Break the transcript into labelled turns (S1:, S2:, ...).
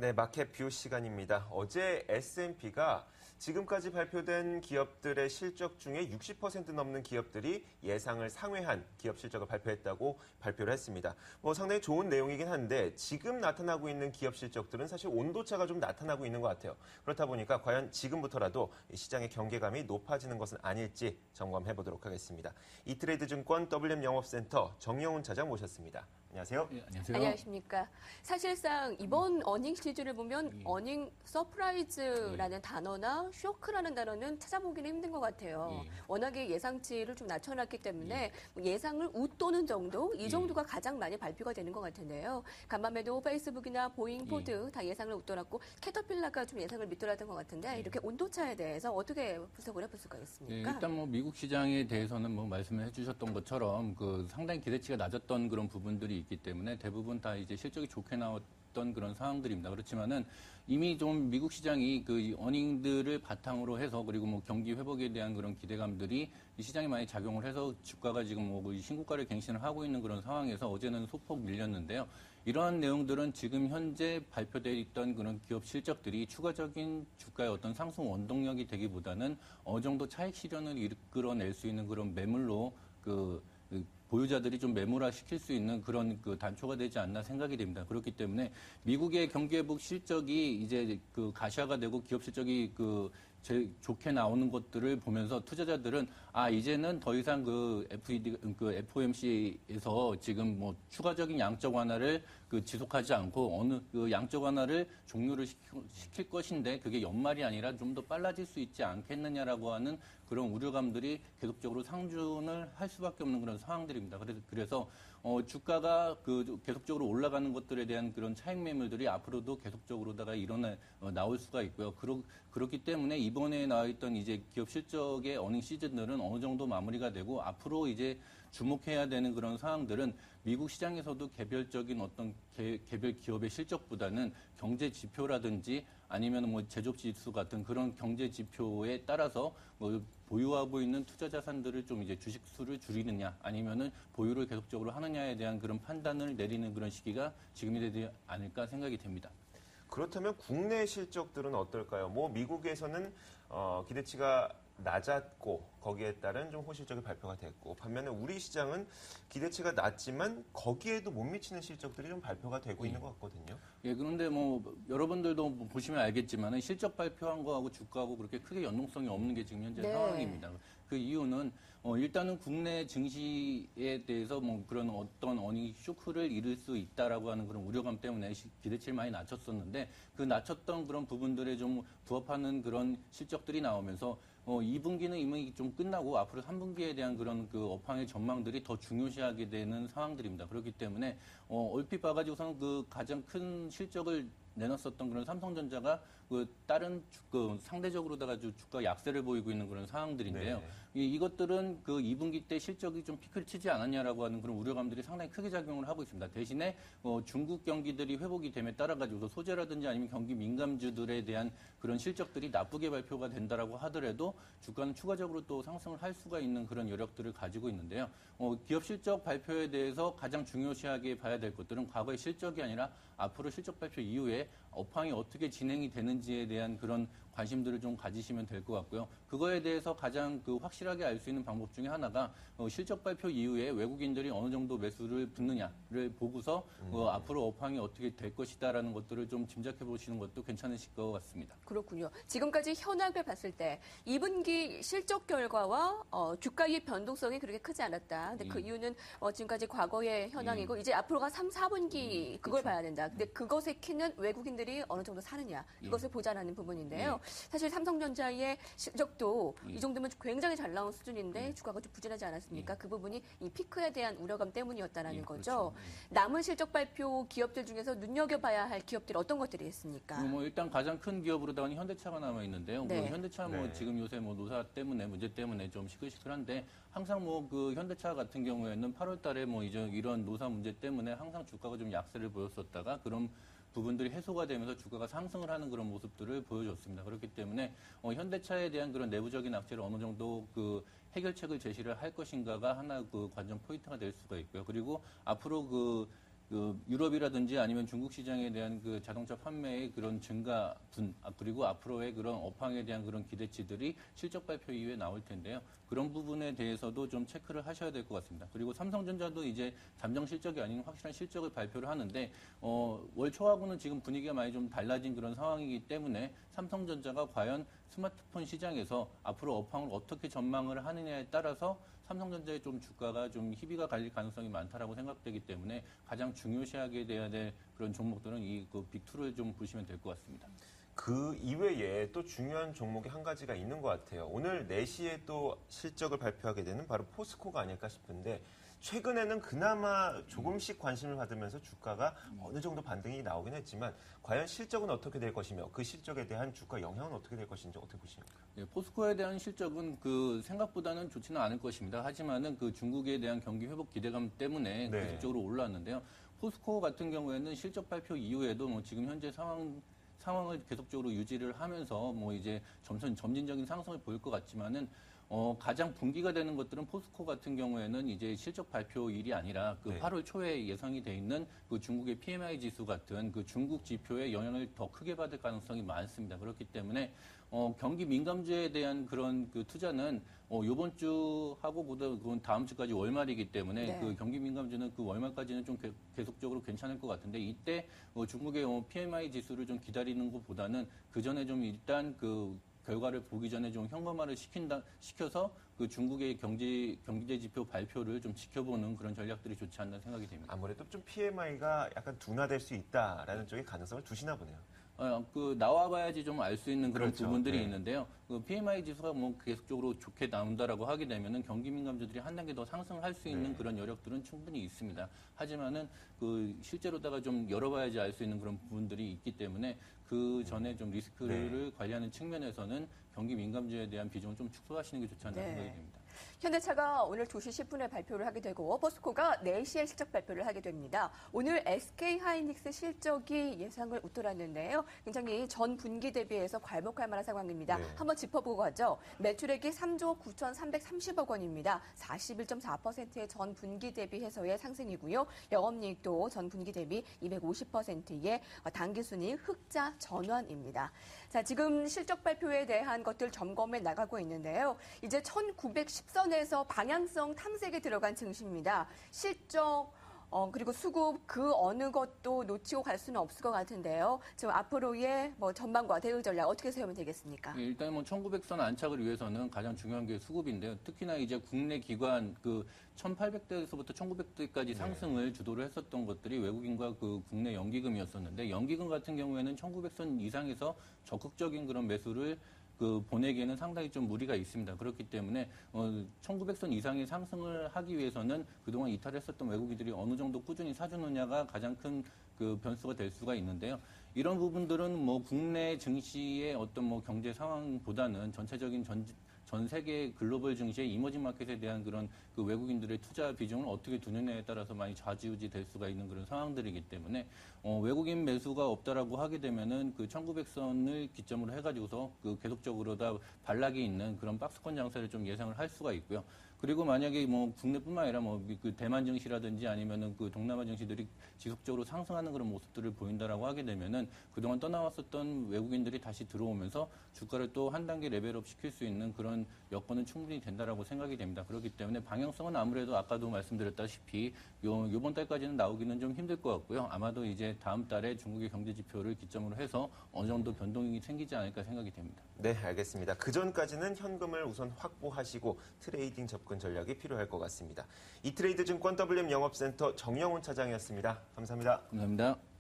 S1: 네, 마켓 뷰 시간입니다. 어제 S&P가 지금까지 발표된 기업들의 실적 중에 60% 넘는 기업들이 예상을 상회한 기업 실적을 발표했다고 발표를 했습니다. 상당히 좋은 내용이긴 한데 지금 나타나고 있는 기업 실적들은 사실 온도차가 좀 나타나고 있는 것 같아요. 그렇다 보니까 과연 지금부터라도 시장의 경계감이 높아지는 것은 아닐지 점검해 보도록 하겠습니다. 이트레이드 증권 WM 영업센터 정영훈 차장 모셨습니다. 안녕하세요.
S2: 네, 안녕하세요.
S3: 안녕하십니까. 사실상 이번 어닝 시즌을 보면 어닝 서프라이즈라는 단어나 쇼크라는 단어는 찾아보기는 힘든 것 같아요. 워낙에 예상치를 좀 낮춰놨기 때문에 예상을 웃도는 정도, 이 정도가 가장 많이 발표가 되는 것 같은데요. 간밤에도 페이스북이나 보잉, 포드 다 예상을 웃돌았고 캐터필라가 좀 예상을 밑돌았던 것 같은데 이렇게 온도차에 대해서 어떻게 분석을 해볼 수가 있습니까?
S2: 일단 미국 시장에 대해서는 말씀을 해주셨던 것처럼 상당히 기대치가 낮았던 그런 부분들이 있기 때문에 대부분 다 이제 실적이 좋게 나왔던 그런 상황들입니다. 그렇지만은 이미 좀 미국 시장이 그 어닝들을 바탕으로 해서 그리고 경기 회복에 대한 그런 기대감들이 이 시장에 많이 작용을 해서 주가가 지금 신고가를 갱신을 하고 있는 그런 상황에서 어제는 소폭 밀렸는데요. 이러한 내용들은 지금 현재 발표되어 있던 그런 기업 실적들이 추가적인 주가의 어떤 상승 원동력이 되기보다는 어느 정도 차익 실현을 이끌어낼 수 있는 그런 매물로 보유자들이 좀 매몰화시킬 수 있는 그런 단초가 되지 않나 생각이 됩니다. 그렇기 때문에 미국의 경기회복 실적이 이제 가시화가 되고 기업 실적이 제일 좋게 나오는 것들을 보면서 투자자들은 이제는 더 이상 FOMC에서 지금 추가적인 양적 완화를 지속하지 않고 어느 양적 완화를 종료를 시킬 것인데 그게 연말이 아니라 좀 더 빨라질 수 있지 않겠느냐라고 하는 그런 우려감들이 계속적으로 상준을 할 수밖에 없는 그런 상황들입니다. 그래서 주가가 계속적으로 올라가는 것들에 대한 그런 차익 매물들이 앞으로도 계속적으로다가 나올 수가 있고요. 그렇기 때문에 이번에 나와 있던 이제 기업 실적의 어닝 시즌들은 어느 정도 마무리가 되고 앞으로 이제 주목해야 되는 그런 상황들은 미국 시장에서도 개별적인 어떤 개별 기업의 실적보다는 경제 지표라든지 아니면 제조업 지수 같은 그런 경제 지표에 따라서 보유하고 있는 투자 자산들을 좀 이제 주식 수를 줄이느냐 아니면은 보유를 계속적으로 하느냐에 대한 그런 판단을 내리는 그런 시기가 지금이 되지 않을까 생각이 됩니다.
S1: 그렇다면 국내 실적들은 어떨까요? 미국에서는 기대치가 낮았고 거기에 따른 좀 호실적인 발표가 됐고 반면에 우리 시장은 기대치가 낮지만 거기에도 못 미치는 실적들이 좀 발표가 되고 있는 것 같거든요.
S2: 그런데 여러분들도 보시면 알겠지만 실적 발표한 거하고 주가하고 그렇게 크게 연동성이 없는 게 지금 현재 상황입니다. 그 이유는 일단은 국내 증시에 대해서 그런 어떤 어닝 쇼크를 이룰 수 있다라고 하는 그런 우려감 때문에 기대치를 많이 낮췄었는데 그 낮췄던 그런 부분들에 좀 부합하는 그런 실적들이 나오면서 2분기는 이미 좀 끝나고 앞으로 3분기에 대한 그런 업황의 전망들이 더 중요시하게 되는 상황들입니다. 그렇기 때문에 얼핏 봐가지고서는 가장 큰 실적을 내놨었던 그런 삼성전자가 다른 상대적으로다가 주가 약세를 보이고 있는 그런 상황들인데요. 이것들은 2분기 때 실적이 좀 피크를 치지 않았냐라고 하는 그런 우려감들이 상당히 크게 작용을 하고 있습니다. 대신에 중국 경기들이 회복이 됨에 따라 가지고서 소재라든지 아니면 경기 민감주들에 대한 그런 실적들이 나쁘게 발표가 된다라고 하더라도 주가는 추가적으로 또 상승을 할 수가 있는 그런 여력들을 가지고 있는데요. 기업 실적 발표에 대해서 가장 중요시하게 봐야 될 것들은 과거의 실적이 아니라 앞으로 실적 발표 이후에 업황이 어떻게 진행이 되는지에 대한 그런 관심들을 좀 가지시면 될 것 같고요. 그거에 대해서 가장 확실하게 알 수 있는 방법 중에 하나가 실적 발표 이후에 외국인들이 어느 정도 매수를 붙느냐를 보고서 앞으로 업황이 어떻게 될 것이다라는 것들을 좀 짐작해 보시는 것도 괜찮으실 것 같습니다.
S3: 그렇군요. 지금까지 현황을 봤을 때 2분기 실적 결과와 주가의 변동성이 그렇게 크지 않았다. 근데 그 이유는 지금까지 과거의 현황이고 이제 앞으로가 3, 4분기 그걸
S2: 그렇죠.
S3: 봐야 된다. 근데 그것의 키는 외국인들이 어느 정도 사느냐 이것을 보자라는 부분인데요. 사실 삼성전자의 실적도 이 정도면 굉장히 잘 나온 수준인데 주가가 좀 부진하지 않았습니까? 그 부분이 이 피크에 대한 우려감 때문이었다라는 거죠.
S2: 그렇죠.
S3: 남은 실적 발표 기업들 중에서 눈여겨봐야 할 기업들이 어떤 것들이 있습니까?
S2: 일단 가장 큰 기업으로다가는 현대차가 남아 있는데요. 현대차 지금 요새 노사 때문에 문제 때문에 좀 시끌시끌한데 항상 현대차 같은 경우에는 8월달에 이런 노사 문제 때문에 항상 주가가 좀 약세를 보였었다가 그런 부분들이 해소가 되면서 주가가 상승을 하는 그런 모습들을 보여줬습니다. 그렇기 때문에 현대차에 대한 그런 내부적인 악재를 어느 정도 해결책을 제시를 할 것인가가 하나 관전 포인트가 될 수가 있고요. 그리고 앞으로 그 유럽이라든지 아니면 중국 시장에 대한 그 자동차 판매의 그런 증가분, 그리고 앞으로의 그런 업황에 대한 그런 기대치들이 실적 발표 이후에 나올 텐데요. 그런 부분에 대해서도 좀 체크를 하셔야 될 것 같습니다. 그리고 삼성전자도 이제 잠정 실적이 아닌 확실한 실적을 발표를 하는데, 월 초하고는 지금 분위기가 많이 좀 달라진 그런 상황이기 때문에 삼성전자가 과연 스마트폰 시장에서 앞으로 업황을 어떻게 전망을 하느냐에 따라서 삼성전자의 좀 주가가 좀 희비가 갈릴 가능성이 많다라고 생각되기 때문에 가장 중요시하게 돼야 될 그런 종목들은 이 그 빅2를 좀 보시면 될 것 같습니다.
S1: 그 이외에 또 중요한 종목이 한 가지가 있는 것 같아요. 오늘 4시에 또 실적을 발표하게 되는 바로 포스코가 아닐까 싶은데 최근에는 그나마 조금씩 관심을 받으면서 주가가 어느 정도 반등이 나오긴 했지만 과연 실적은 어떻게 될 것이며 그 실적에 대한 주가 영향은 어떻게 될 것인지 어떻게 보십니까?
S2: 예, 포스코에 대한 실적은 그 생각보다는 좋지는 않을 것입니다. 하지만은 그 중국에 대한 경기 회복 기대감 때문에
S1: 네.
S2: 계속적으로 올라왔는데요. 포스코 같은 경우에는 실적 발표 이후에도 뭐 지금 현재 상황을 계속적으로 유지를 하면서 뭐 이제 점진적인 상승을 보일 것 같지만은 가장 분기가 되는 것들은 포스코 같은 경우에는 이제 실적 발표일이 아니라 그
S1: 네.
S2: 8월 초에 예상이 돼 있는 그 중국의 PMI 지수 같은 그 중국 지표에 영향을 더 크게 받을 가능성이 많습니다. 그렇기 때문에 경기 민감주에 대한 그런 그 투자는 요번 주하고보다 그건 다음 주까지 월말이기 때문에
S3: 네.
S2: 그 경기 민감주는 그 월말까지는 좀 계속적으로 괜찮을 것 같은데 이때 중국의 PMI 지수를 좀 기다리는 것보다는 그 전에 좀 일단 그 결과를 보기 전에 좀 현금화를 시켜서 그 중국의 경제 지표 발표를 좀 지켜보는 그런 전략들이 좋지 않나 생각이 됩니다.
S1: 아무래도 좀 PMI가 약간 둔화될 수 있다라는 쪽의 가능성을 두시나 보네요.
S2: 그 나와봐야지 좀 알 수 있는 그런
S1: 그렇죠.
S2: 부분들이
S1: 네.
S2: 있는데요. 그 PMI 지수가 뭐 계속적으로 좋게 나온다라고 하게 되면은 경기 민감주들이 한 단계 더 상승할 수 있는
S1: 네.
S2: 그런 여력들은 충분히 있습니다. 하지만은 그 실제로다가 좀 열어봐야지 알 수 있는 그런 부분들이 있기 때문에 그 전에 좀 리스크를 관리하는 측면에서는 경기 민감주에 대한 비중을 좀 축소하시는 게 좋지 않나
S3: 네.
S2: 생각이 됩니다.
S3: 현대차가 오늘 2시 10분에 발표를 하게 되고 포스코가 4시에 실적 발표를 하게 됩니다. 오늘 SK하이닉스 실적이 예상을 웃돌았는데요. 굉장히 전 분기 대비해서 괄목할 만한 상황입니다.
S1: 네.
S3: 한번 짚어보고 가죠. 매출액이 3조 9,330억 원입니다. 41.4%의 전 분기 대비해서의 상승이고요. 영업이익도 전 분기 대비 250%의 당기순이익 흑자 전환입니다. 자, 지금 실적 발표에 대한 것들 점검해 나가고 있는데요. 이제 1910선에서 방향성 탐색에 들어간 증시입니다. 실적, 그리고 수급 그 어느 것도 놓치고 갈 수는 없을 것 같은데요. 지금 앞으로의 뭐 전망과 대응 전략 어떻게 세우면 되겠습니까?
S2: 예, 일단 뭐 1900선 안착을 위해서는 가장 중요한 게 수급인데요. 특히나 이제 국내 기관 그 1800대에서부터 1900대까지 상승을 주도를 했었던 것들이 외국인과 그 국내 연기금이었었는데 연기금 같은 경우에는 1900선 이상에서 적극적인 그런 매수를 그 보내기에는 상당히 좀 무리가 있습니다. 그렇기 때문에 1900선 이상의 상승을 하기 위해서는 그동안 이탈했었던 외국인들이 어느 정도 꾸준히 사주느냐가 가장 큰 그 변수가 될 수가 있는데요. 이런 부분들은 뭐 국내 증시의 어떤 뭐 경제 상황보다는 전체적인 전 세계 글로벌 증시의 이머징 마켓에 대한 그런 그 외국인들의 투자 비중을 어떻게 두느냐에 따라서 많이 좌지우지 될 수가 있는 그런 상황들이기 때문에 외국인 매수가 없다라고 하게 되면은 그 1900선을 기점으로 해가지고서 그 계속적으로 다 반락이 있는 그런 박스권 장세를 좀 예상을 할 수가 있고요. 그리고 만약에 뭐 국내뿐만 아니라 뭐 그 대만 증시라든지 아니면은 그 동남아 증시들이 지속적으로 상승하는 그런 모습들을 보인다라고 하게 되면은 그동안 떠나왔었던 외국인들이 다시 들어오면서 주가를 또 한 단계 레벨업 시킬 수 있는 그런 여건은 충분히 된다라고 생각이 됩니다. 그렇기 때문에 방향성은 아무래도 아까도 말씀드렸다시피 요번 달까지는 나오기는 좀 힘들 것 같고요. 아마도 이제 다음 달에 중국의 경제 지표를 기점으로 해서 어느 정도 변동이 생기지 않을까 생각이 됩니다.
S1: 네, 알겠습니다. 그 전까지는 현금을 우선 확보하시고 트레이딩 접근 전략이 필요할 것 같습니다. 이트레이드 증권 WM 영업센터 정영훈 차장이었습니다. 감사합니다.
S2: 감사합니다.